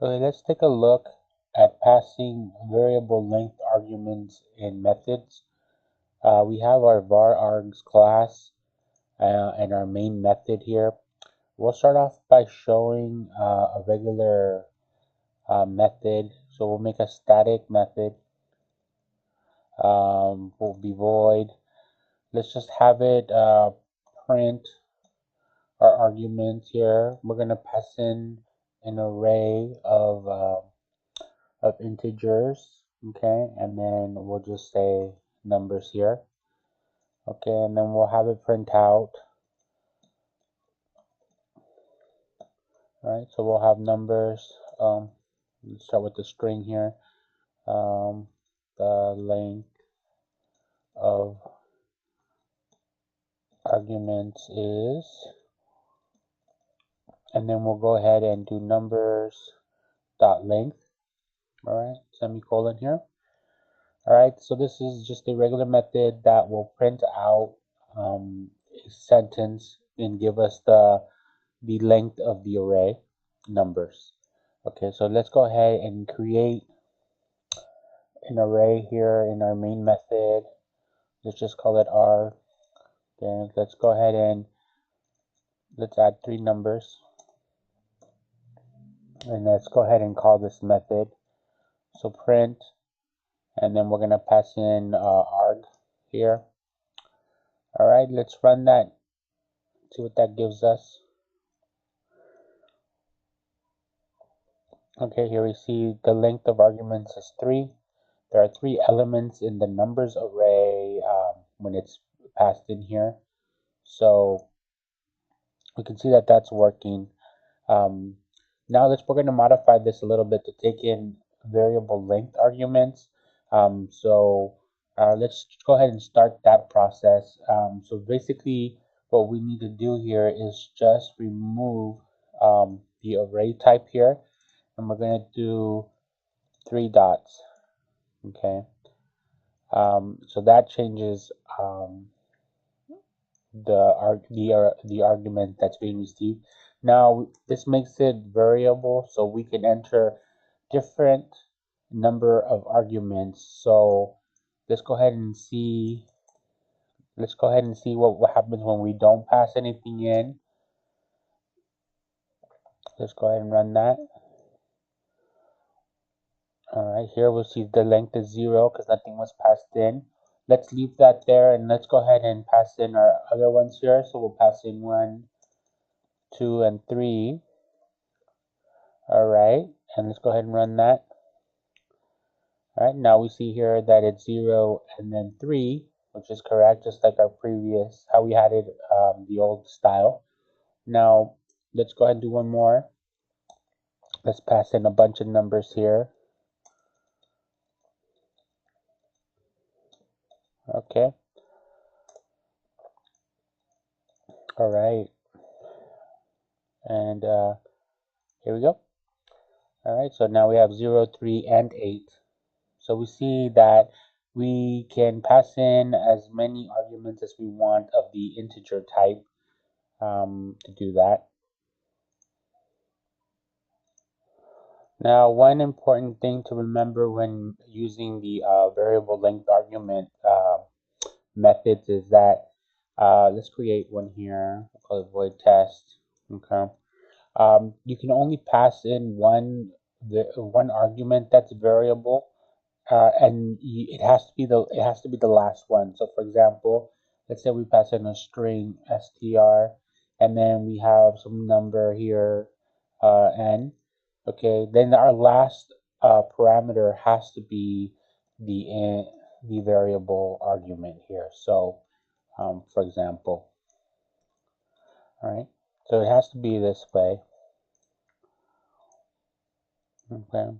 Okay, let's take a look at passing variable length arguments in methods. We have our Varargs class and our main method here. We'll start off by showing a regular method. So we'll make a static method. Will be void. Let's just have it print our arguments here. We're going to pass in an array of integers, okay, and then we'll just say numbers here, okay, and then we'll have it print out. All right, so we'll have numbers. Let's start with the string here. The length of arguments is, and then we'll go ahead and do numbers dot length. All right, semicolon here. All right, so this is just a regular method that will print out a sentence and give us the length of the array numbers. Okay, so let's go ahead and create an array here in our main method. Let's just call it R. Then let's go ahead and let's add 3 numbers. And let's go ahead and call this method. So print, and then we're going to pass in arg here. All right, let's run that, see what that gives us. Okay, here we see the length of arguments is 3. There are 3 elements in the numbers array when it's passed in here. So we can see that that's working. Now we're going to modify this a little bit to take in variable length arguments. Let's go ahead and start that process. So basically what we need to do here is just remove the array type here, and we're going to do 3 dots. Okay, so that changes the argument that's being received. Now this makes it variable, so we can enter different number of arguments. So let's go ahead and see. Let's go ahead and see what happens when we don't pass anything in. Let's go ahead and run that. Alright, here we'll see the length is 0 because nothing was passed in. Let's leave that there, and let's go ahead and pass in our other ones here. So we'll pass in 1, 2, and 3. Alright, and let's go ahead and run that. Alright, now we see here that it's 0 and then 3, which is correct, just like our previous, how we had it the old style. Now, let's go ahead and do one more. Let's pass in a bunch of numbers here. Okay. Alright. And here we go. Alright, so now we have 0, 3, and 8. So we see that we can pass in as many arguments as we want of the integer type to do that. Now, one important thing to remember when using the variable length argument methods is that let's create one here. We'll call it void test. Okay. You can only pass in one argument that's variable, and it has to be the last one. So, for example, let's say we pass in a string str, and then we have some number here, n. Okay, then our last parameter has to be the variable argument here. So, for example, all right, so it has to be this way. Okay,